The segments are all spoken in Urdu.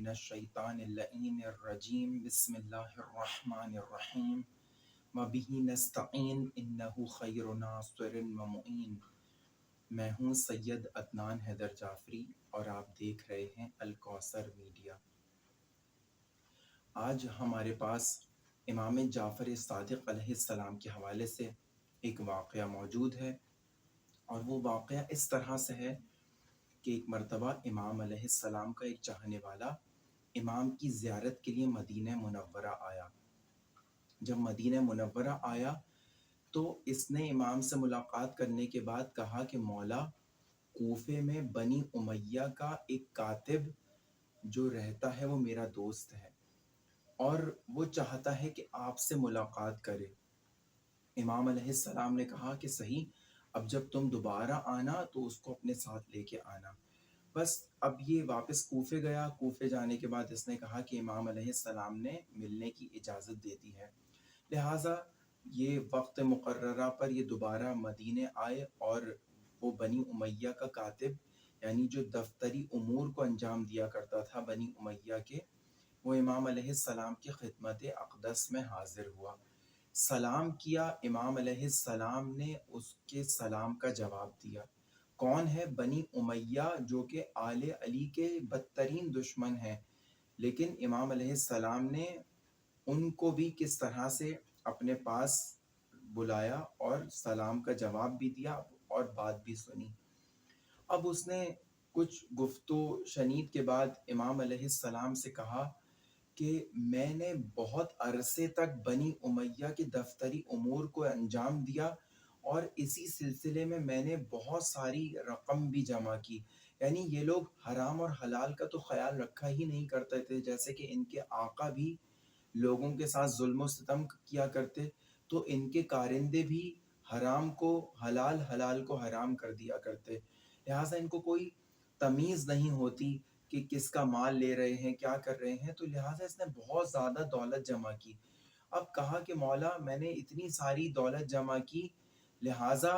الشیطان اللعین الرجیم بسم اللہ الرحمن الرحیم وبہ نستعین انہ خیر ناصر و معین۔ میں ہوں سید عدنان حیدر جعفری اور آپ دیکھ رہے ہیں الکوثر میڈیا۔ آج ہمارے پاس امام جعفر صادق علیہ السلام کے حوالے سے ایک واقعہ موجود ہے، اور وہ واقعہ اس طرح سے ہے کہ ایک مرتبہ امام علیہ السلام کا ایک چاہنے والا امام کی زیارت کے لیے مدینہ منورہ آیا۔ جب مدینہ منورہ آیا تو اس نے امام سے ملاقات کرنے کے بعد کہا کہ مولا، کوفے میں بنی امیہ کا ایک کاتب جو رہتا ہے وہ میرا دوست ہے اور وہ چاہتا ہے کہ آپ سے ملاقات کرے۔ امام علیہ السلام نے کہا کہ صحیح، اب جب تم دوبارہ آنا تو اس کو اپنے ساتھ لے کے آنا۔ بس اب یہ واپس کوفے گیا۔ کوفے جانے کے بعد اس نے کہا کہ امام علیہ السلام نے ملنے کی اجازت دے دی ہے، لہٰذا یہ وقت مقررہ پر یہ دوبارہ مدینے آئے، اور وہ بنی امیہ کا کاتب یعنی جو دفتری امور کو انجام دیا کرتا تھا بنی امیہ کے، وہ امام علیہ السلام کی خدمت اقدس میں حاضر ہوا، سلام کیا۔ امام علیہ السلام نے اس کے سلام کا جواب دیا۔ کون ہے؟ بنی امیہ، جو کہ آل علی کے بدترین دشمن ہیں، لیکن امام علیہ السلام نے ان کو بھی کس طرح سے اپنے پاس بلایا اور سلام کا جواب بھی دیا اور بات بھی سنی۔ اب اس نے کچھ گفت و شنید کے بعد امام علیہ السلام سے کہا کہ میں نے بہت عرصے تک بنی امیہ کے دفتری امور کو انجام دیا، اور اسی سلسلے میں نے بہت ساری رقم بھی جمع کی۔ یعنی یہ لوگ حرام اور حلال کا تو خیال رکھا ہی نہیں کرتے تھے، جیسے کہ ان کے آقا بھی لوگوں کے ساتھ ظلم و ستم کیا کرتے، تو ان کے کارندے بھی حرام کو حلال، حلال کو حرام کر دیا کرتے، لہٰذا ان کو کوئی تمیز نہیں ہوتی کہ کس کا مال لے رہے ہیں، کیا کر رہے ہیں، تو لہٰذا اس نے بہت زیادہ دولت جمع کی۔ اب کہا کہ مولا، میں نے اتنی ساری دولت جمع کی، لہٰذا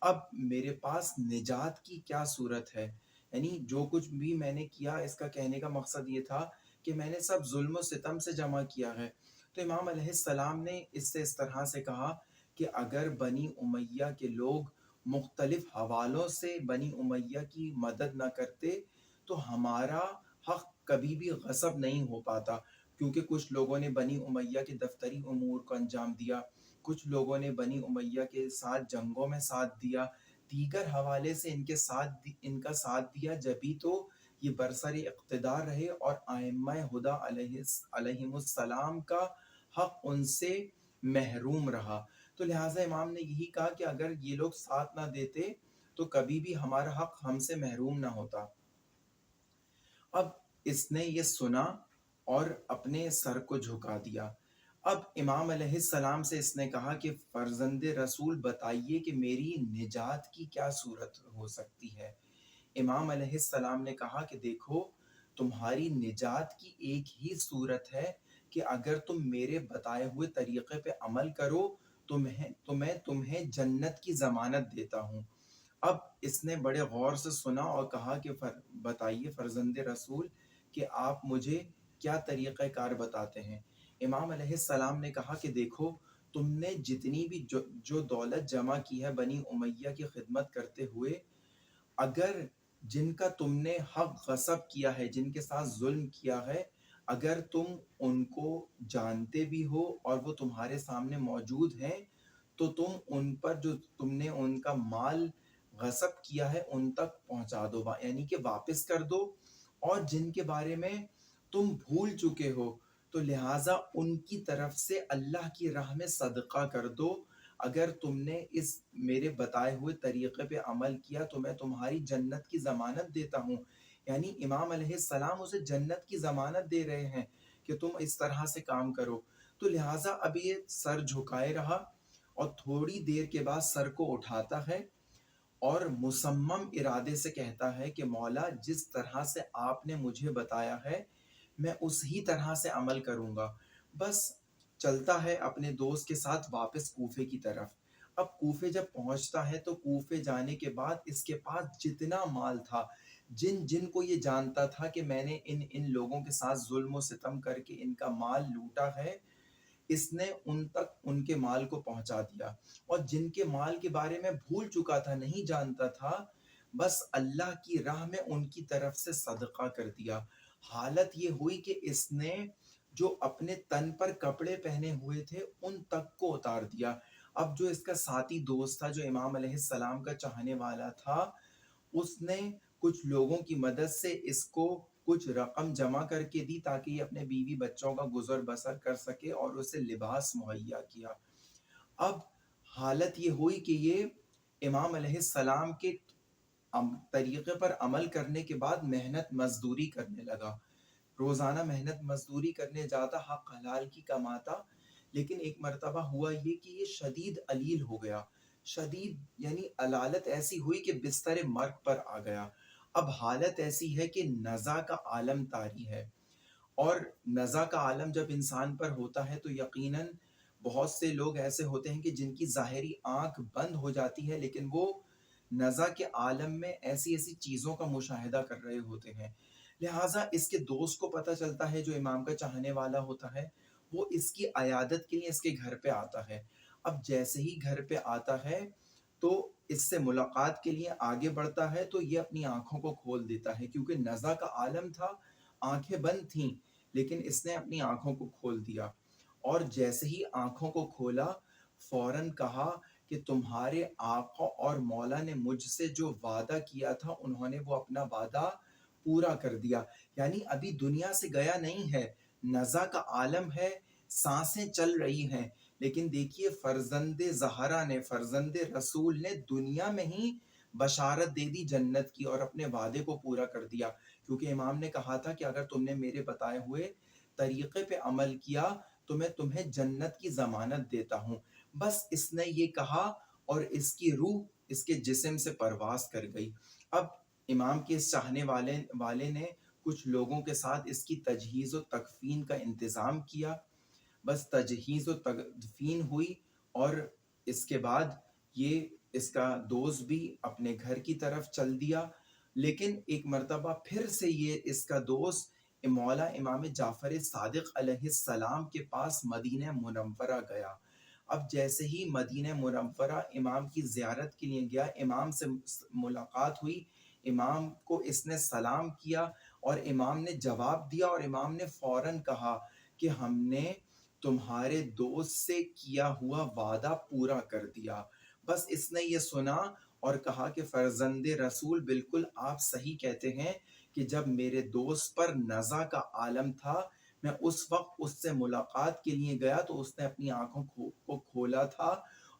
اب میرے پاس نجات کی کیا صورت ہے؟ یعنی جو کچھ بھی میں نے کیا، اس کا کہنے کا مقصد یہ تھا کہ میں نے سب ظلم و ستم سے جمع کیا ہے۔ تو امام علیہ السلام نے اس سے اس طرح سے کہا کہ اگر بنی امیہ کے لوگ مختلف حوالوں سے بنی امیہ کی مدد نہ کرتے تو ہمارا حق کبھی بھی غصب نہیں ہو پاتا، کیونکہ کچھ لوگوں نے بنی امیہ کے دفتری امور کو انجام دیا، کچھ لوگوں نے بنی امیہ کے ساتھ جنگوں میں ساتھ دیا، دیگر حوالے سے ان کا ساتھ دیا، جبھی تو یہ برسر اقتدار رہے اور ائمہ ہدی علیہم السلام کا حق ان سے محروم رہا۔ تو لہٰذا امام نے یہی کہا کہ اگر یہ لوگ ساتھ نہ دیتے تو کبھی بھی ہمارا حق ہم سے محروم نہ ہوتا۔ اب اس نے یہ سنا اور اپنے سر کو جھکا دیا۔ اب امام علیہ السلام سے اس نے کہا کہ فرزند رسول، بتائیے کہ میری نجات کی کیا صورت ہو سکتی ہے؟ امام علیہ السلام نے کہا کہ دیکھو، تمہاری نجات کی ایک ہی صورت ہے کہ اگر تم میرے بتائے ہوئے طریقے پہ عمل کرو تو میں تمہیں جنت کی ضمانت دیتا ہوں۔ اب اس نے بڑے غور سے سنا اور کہا کہ بتائیے فرزند رسول کہ آپ مجھے کیا طریقہ کار بتاتے ہیں؟ امام علیہ السلام نے کہا کہ دیکھو، تم نے جتنی بھی جو دولت جمع کی ہے بنی امیہ کی خدمت کرتے ہوئے، اگر جن کا تم نے حق غصب کیا ہے، جن کے ساتھ ظلم کیا ہے، اگر تم ان کو جانتے بھی ہو اور وہ تمہارے سامنے موجود ہیں، تو تم ان پر جو تم نے ان کا مال غصب کیا ہے ان تک پہنچا دو، یعنی کہ واپس کر دو، اور جن کے بارے میں تم بھول چکے ہو تو لہٰذا ان کی طرف سے اللہ کی راہ میں صدقہ کر دو۔ اگر تم نے اس میرے بتائے ہوئے طریقے پہ عمل کیا تو میں تمہاری جنت کی ضمانت دیتا ہوں۔ یعنی امام علیہ السلام اسے جنت کی ضمانت دے رہے ہیں کہ تم اس طرح سے کام کرو۔ تو لہٰذا اب یہ سر جھکائے رہا، اور تھوڑی دیر کے بعد سر کو اٹھاتا ہے اور مصمم ارادے سے کہتا ہے کہ مولا، جس طرح سے آپ نے مجھے بتایا ہے میں اسی طرح سے عمل کروں گا۔ بس چلتا ہے اپنے دوست کے ساتھ واپس کوفے کی طرف۔ اب کوفے جب پہنچتا ہے تو کوفے جانے کے بعد اس کے پاس جتنا مال تھا، جن جن کو یہ جانتا تھا کہ میں نے ان لوگوں کے ساتھ ظلم و ستم کر کے ان کا مال لوٹا ہے، اس نے ان تک ان کے مال کو پہنچا دیا، اور جن کے مال کے بارے میں بھول چکا تھا، نہیں جانتا تھا، بس اللہ کی راہ میں ان کی طرف سے صدقہ کر دیا۔ حالت یہ ہوئی کہ اس نے جو اپنے تن پر کپڑے پہنے ہوئے تھے ان تک کو اتار دیا۔ اب جو اس کا ساتھی دوست تھا، جو امام علیہ السلام کا چاہنے والا تھا، اس نے کچھ لوگوں کی مدد سے اس کو کچھ رقم جمع کر کے دی تاکہ یہ اپنے بیوی بچوں کا گزر بسر کر سکے، اور اسے لباس مہیا کیا۔ اب حالت یہ ہوئی کہ یہ امام علیہ السلام کے طریقے پر عمل کرنے کے بعد محنت مزدوری کرنے لگا، روزانہ محنت مزدوری کرنے جاتا، حق حلال کی کماتا، لیکن ایک مرتبہ ہوا یہ کہ یہ شدید علیل ہو گیا، شدید یعنی علالت ایسی ہوئی کہ بستر مرگ پر آ گیا۔ اب حالت ایسی ہے کہ نزع کا عالم طاری ہے، اور نزع کا عالم جب انسان پر ہوتا ہے تو یقیناً بہت سے لوگ ایسے ہوتے ہیں کہ جن کی ظاہری آنکھ بند ہو جاتی ہے، لیکن وہ نزع کے عالم میں ایسی ایسی چیزوں کا مشاہدہ کر رہے ہوتے ہیں۔ لہٰذا اس کے دوست کو پتہ چلتا ہے، جو امام کا چاہنے والا ہوتا ہے، وہ اس کی عیادت کے لیے اس کے گھر پہ آتا ہے۔ اب جیسے ہی گھر پہ آتا ہے تو اس سے ملاقات کے لیے آگے بڑھتا ہے، تو یہ اپنی آنکھوں کو کھول دیتا ہے، کیونکہ نزع کا عالم تھا، آنکھیں بند تھیں، لیکن اس نے اپنی آنکھوں کو کھول دیا، اور جیسے ہی آنکھوں کو کھولا فوراً کہا کہ تمہارے آقا اور مولا نے مجھ سے جو وعدہ کیا تھا، انہوں نے وہ اپنا وعدہ پورا کر دیا، یعنی ابھی دنیا سے گیا نہیں ہے، نزع کا عالم ہے، سانسیں چل رہی ہیں، لیکن دیکھیے فرزند زہرا نے، فرزند رسول نے دنیا میں ہی بشارت دے دی جنت کی، اور اپنے وعدے کو پورا کر دیا، کیونکہ امام نے کہا تھا کہ اگر تم نے میرے بتائے ہوئے طریقے پہ عمل کیا تو میں تمہیں جنت کی ضمانت دیتا ہوں۔ بس اس نے یہ کہا اور اس کی روح اس کے جسم سے پرواز کر گئی۔ اب امام کے اس چاہنے والے نے کچھ لوگوں کے ساتھ اس کی تجہیز و تکفین کا انتظام کیا، بس تجہیز و تکفین ہوئی، اور اس کے بعد یہ اس کا دوست بھی اپنے گھر کی طرف چل دیا۔ لیکن ایک مرتبہ پھر سے یہ اس کا دوست مولا امام جعفر صادق علیہ السلام کے پاس مدینہ منورہ گیا۔ اب جیسے ہی مدینہ منورہ امام کی زیارت کے لیے گیا، امام سے ملاقات ہوئی، امام کو اس نے سلام کیا، اور امام نے جواب دیا، اور امام نے فوراً کہا کہ ہم نے تمہارے دوست سے کیا ہوا وعدہ پورا کر دیا۔ بس اس نے یہ سنا اور کہا کہ فرزند رسول بالکل آپ صحیح کہتے ہیں کہ جب میرے دوست پر نزع کا عالم تھا، میں اس وقت اس سے ملاقات کے لیے گیا تو اس نے اپنی آنکھوں کو کھولا تھا،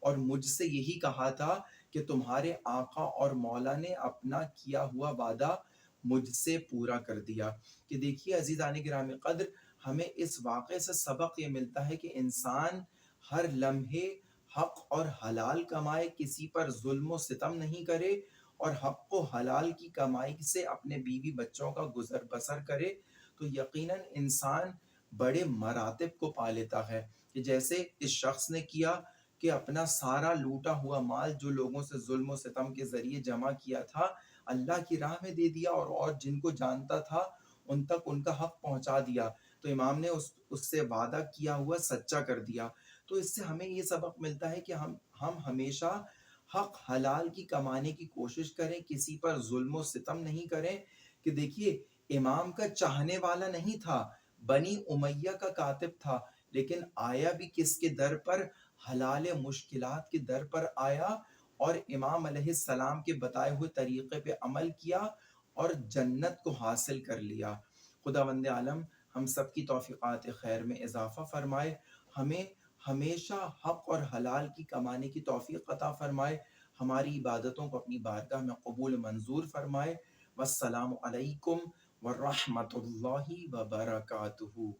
اور مجھ سے یہی کہا تھا کہ تمہارے آقا اور مولا نے اپنا کیا ہوا وعدہ مجھ سے پورا کر دیا۔ کہ دیکھیے عزیزان گرامی قدر، ہمیں اس واقعے سے سبق یہ ملتا ہے کہ انسان ہر لمحے حق اور حلال کمائے، کسی پر ظلم و ستم نہیں کرے، اور حق و حلال کی کمائی سے اپنے بیوی بچوں کا گزر بسر کرے، تو یقیناً انسان بڑے مراتب کو پا لیتا ہے۔ کہ جیسے اس شخص نے کیا کہ اپنا سارا لوٹا ہوا مال جو لوگوں سے ظلم و ستم کے ذریعے جمع کیا تھا، اللہ کی راہ میں دے دیا، اور جن کو جانتا تھا ان تک ان کا حق پہنچا دیا، تو امام نے اس سے وعدہ کیا ہوا سچا کر دیا۔ تو اس سے ہمیں یہ سبق ملتا ہے کہ ہم ہمیشہ حق حلال کی کمانے کی کوشش کریں، کسی پر ظلم و ستم نہیں کریں۔ کہ دیکھیے امام کا چاہنے والا نہیں تھا، بنی امیہ کا کاتب تھا، لیکن آیا بھی کس کے در پر؟ حلال مشکلات کے در پر آیا، اور امام علیہ السلام کے بتائے ہوئے طریقے پہ عمل کیا، اور جنت کو حاصل کر لیا۔ خداوند عالم ہم سب کی توفیقات خیر میں اضافہ فرمائے، ہمیں ہمیشہ حق اور حلال کی کمانے کی توفیق عطا فرمائے، ہماری عبادتوں کو اپنی بارگاہ میں قبول منظور فرمائے۔ والسلام علیکم ورحمۃ اللہ وبرکاتہ۔